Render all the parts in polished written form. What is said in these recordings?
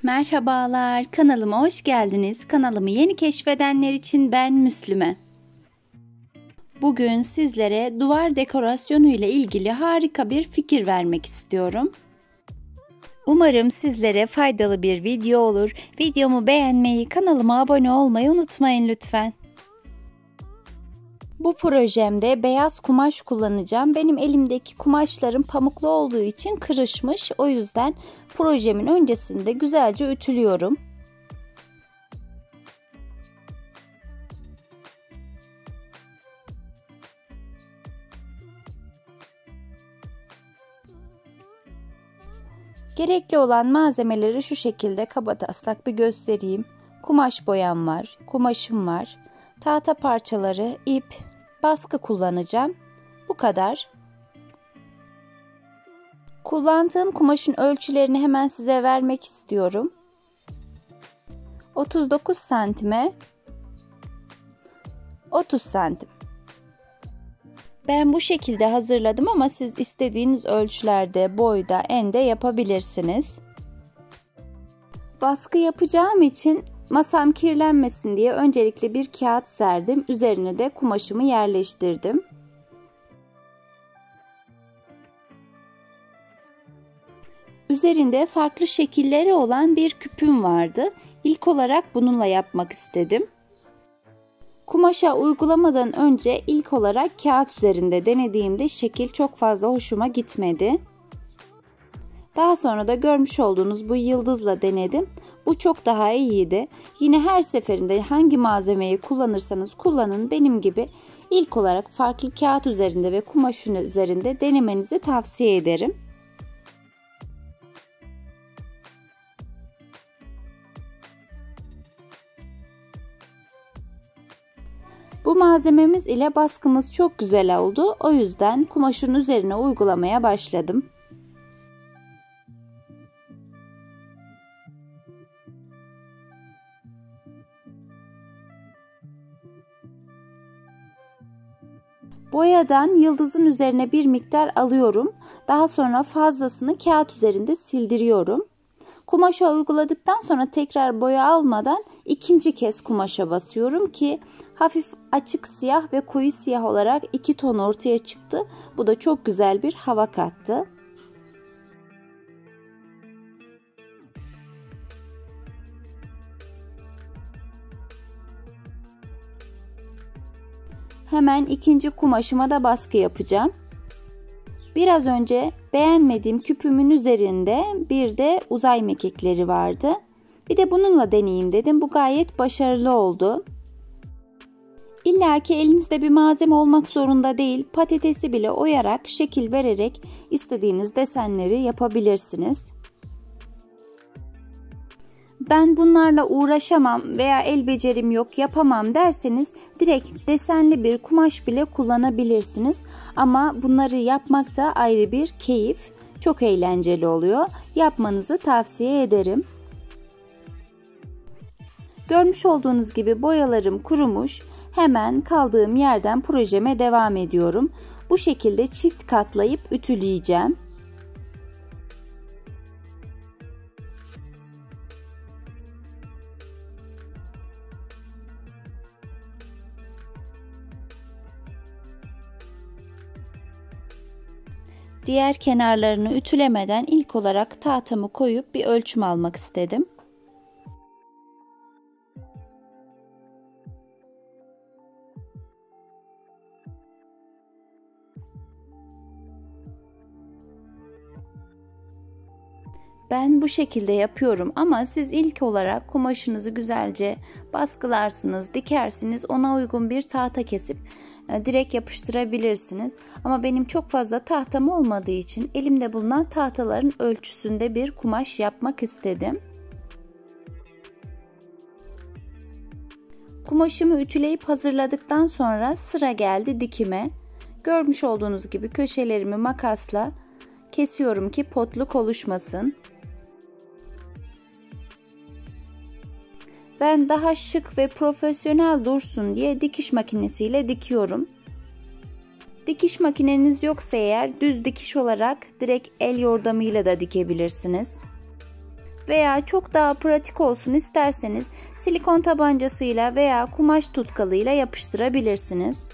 Merhabalar, kanalıma hoş geldiniz. Kanalımı yeni keşfedenler için ben Müslüme. Bugün sizlere duvar dekorasyonu ile ilgili harika bir fikir vermek istiyorum. Umarım sizlere faydalı bir video olur. Videomu beğenmeyi, kanalıma abone olmayı unutmayın lütfen. Bu projemde beyaz kumaş kullanacağım. Benim elimdeki kumaşlarım pamuklu olduğu için kırışmış. O yüzden projemin öncesinde güzelce ütülüyorum. Gerekli olan malzemeleri şu şekilde kabataslak bir göstereyim. Kumaş boyam var, kumaşım var, tahta parçaları, ip, baskı kullanacağım. Bu kadar. Kullandığım kumaşın ölçülerini hemen size vermek istiyorum. 39 santime 30 santim. Ben bu şekilde hazırladım ama siz istediğiniz ölçülerde, boyda, ende yapabilirsiniz. Baskı yapacağım için masam kirlenmesin diye öncelikle bir kağıt serdim. Üzerine de kumaşımı yerleştirdim. Üzerinde farklı şekilleri olan bir küpüm vardı. İlk olarak bununla yapmak istedim. Kumaşa uygulamadan önce ilk olarak kağıt üzerinde denediğimde şekil çok fazla hoşuma gitmedi. Daha sonra da görmüş olduğunuz bu yıldızla denedim. Bu çok daha iyiydi. Yine her seferinde hangi malzemeyi kullanırsanız kullanın, benim gibi ilk olarak farklı kağıt üzerinde ve kumaşın üzerinde denemenizi tavsiye ederim. Bu malzememiz ile baskımız çok güzel oldu. O yüzden kumaşın üzerine uygulamaya başladım. Boyadan yıldızın üzerine bir miktar alıyorum. Daha sonra fazlasını kağıt üzerinde sildiriyorum. Kumaşa uyguladıktan sonra tekrar boya almadan ikinci kez kumaşa basıyorum ki hafif açık siyah ve koyu siyah olarak iki ton ortaya çıktı. Bu da çok güzel bir hava kattı. Hemen ikinci kumaşıma da baskı yapacağım. Biraz önce beğenmediğim küpümün üzerinde bir de uzay mekikleri vardı. Bir de bununla deneyeyim dedim. Bu gayet başarılı oldu. İlla ki elinizde bir malzeme olmak zorunda değil. Patatesi bile oyarak, şekil vererek istediğiniz desenleri yapabilirsiniz. Ben bunlarla uğraşamam veya el becerim yok, yapamam derseniz direkt desenli bir kumaş bile kullanabilirsiniz. Ama bunları yapmak da ayrı bir keyif, çok eğlenceli oluyor. Yapmanızı tavsiye ederim. Görmüş olduğunuz gibi boyalarım kurumuş. Hemen kaldığım yerden projeme devam ediyorum. Bu şekilde çift katlayıp ütüleyeceğim. Diğer kenarlarını ütülemeden ilk olarak tahtamı koyup bir ölçüm almak istedim. Ben bu şekilde yapıyorum ama siz ilk olarak kumaşınızı güzelce baskılarsınız, dikersiniz, ona uygun bir tahta kesip direkt yapıştırabilirsiniz. Ama benim çok fazla tahtam olmadığı için elimde bulunan tahtaların ölçüsünde bir kumaş yapmak istedim. Kumaşımı ütüleyip hazırladıktan sonra sıra geldi dikime. Görmüş olduğunuz gibi köşelerimi makasla kesiyorum ki potluk oluşmasın. Ben daha şık ve profesyonel dursun diye dikiş makinesiyle dikiyorum. Dikiş makineniz yoksa eğer düz dikiş olarak direkt el yordamıyla da dikebilirsiniz. veya çok daha pratik olsun isterseniz silikon tabancasıyla veya kumaş tutkalıyla yapıştırabilirsiniz.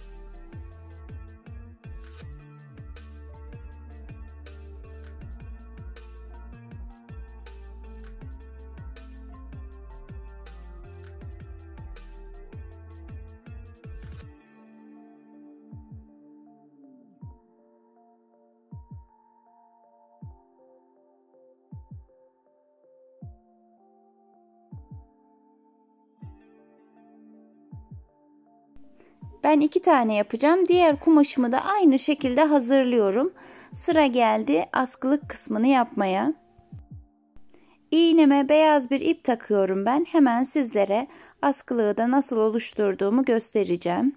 Ben 2 tane yapacağım. Diğer kumaşımı da aynı şekilde hazırlıyorum. Sıra geldi askılık kısmını yapmaya. İğneme beyaz bir ip takıyorum ben. Hemen sizlere askılığı da nasıl oluşturduğumu göstereceğim.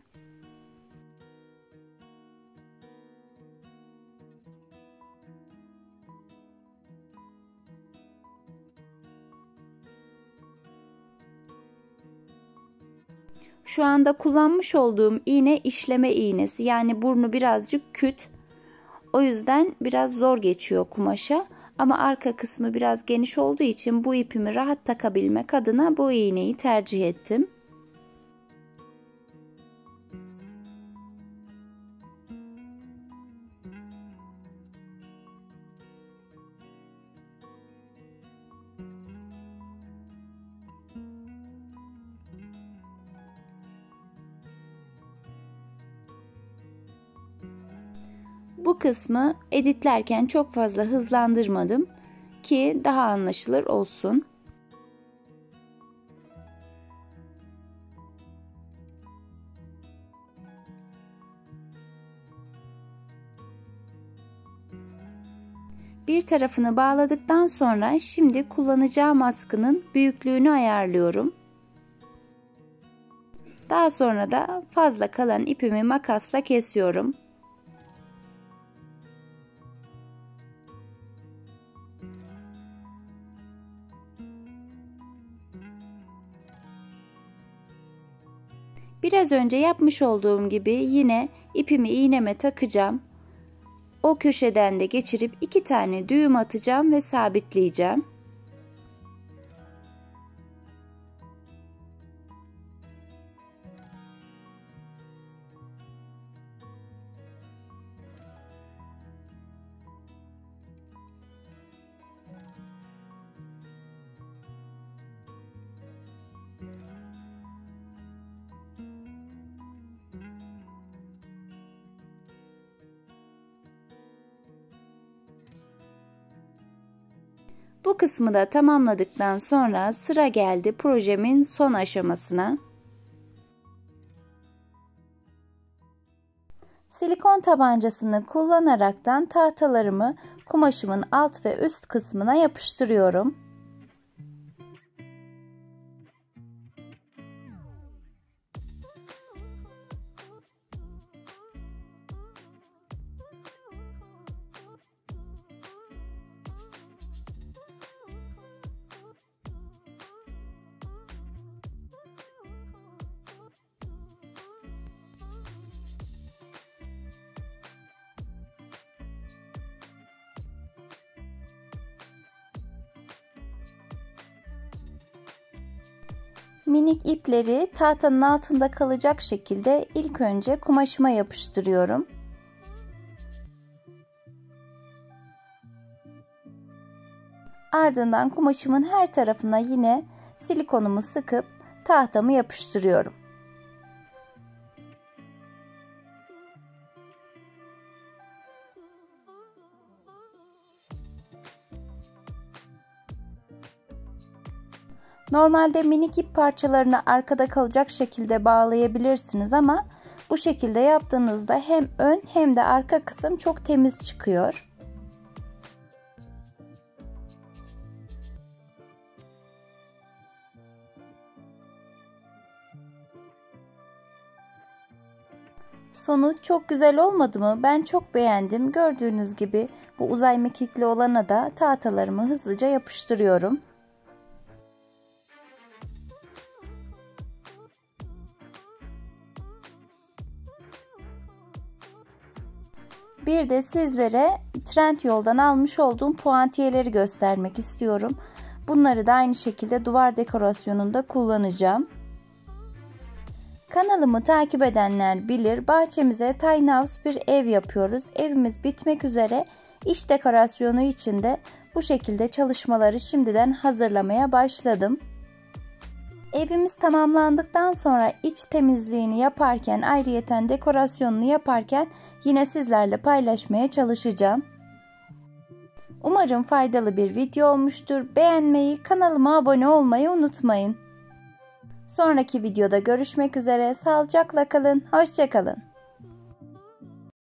Şu anda kullanmış olduğum iğne işleme iğnesi. Yani burnu birazcık küt. O yüzden biraz zor geçiyor kumaşa. Ama arka kısmı biraz geniş olduğu için bu ipimi rahat takabilmek adına bu iğneyi tercih ettim. Bu kısmı editlerken çok fazla hızlandırmadım ki daha anlaşılır olsun. Bir tarafını bağladıktan sonra şimdi kullanacağım askının büyüklüğünü ayarlıyorum. Daha sonra da fazla kalan ipimi makasla kesiyorum. Biraz önce yapmış olduğum gibi yine ipimi iğneme takacağım. O köşeden de geçirip 2 tane düğüm atacağım ve sabitleyeceğim. Bu kısmı da tamamladıktan sonra sıra geldi projemin son aşamasına. Silikon tabancasını kullanaraktan tahtalarımı kumaşımın alt ve üst kısmına yapıştırıyorum. Minik ipleri tahtanın altında kalacak şekilde ilk önce kumaşıma yapıştırıyorum. Ardından kumaşımın her tarafına yine silikonumu sıkıp tahtamı yapıştırıyorum. Normalde minik ip parçalarını arkada kalacak şekilde bağlayabilirsiniz ama bu şekilde yaptığınızda hem ön hem de arka kısım çok temiz çıkıyor. Sonuç çok güzel olmadı mı? Ben çok beğendim. Gördüğünüz gibi bu uzay mekikli olana da tahtalarımı hızlıca yapıştırıyorum. Bir de sizlere Trendyol'dan almış olduğum puantiyeleri göstermek istiyorum. Bunları da aynı şekilde duvar dekorasyonunda kullanacağım. Kanalımı takip edenler bilir, bahçemize tiny house bir ev yapıyoruz. Evimiz bitmek üzere. İç dekorasyonu için de bu şekilde çalışmaları şimdiden hazırlamaya başladım. Evimiz tamamlandıktan sonra iç temizliğini yaparken, ayrıyeten dekorasyonunu yaparken yine sizlerle paylaşmaya çalışacağım. Umarım faydalı bir video olmuştur. Beğenmeyi, kanalıma abone olmayı unutmayın. Sonraki videoda görüşmek üzere. Sağlıcakla kalın. Hoşça kalın.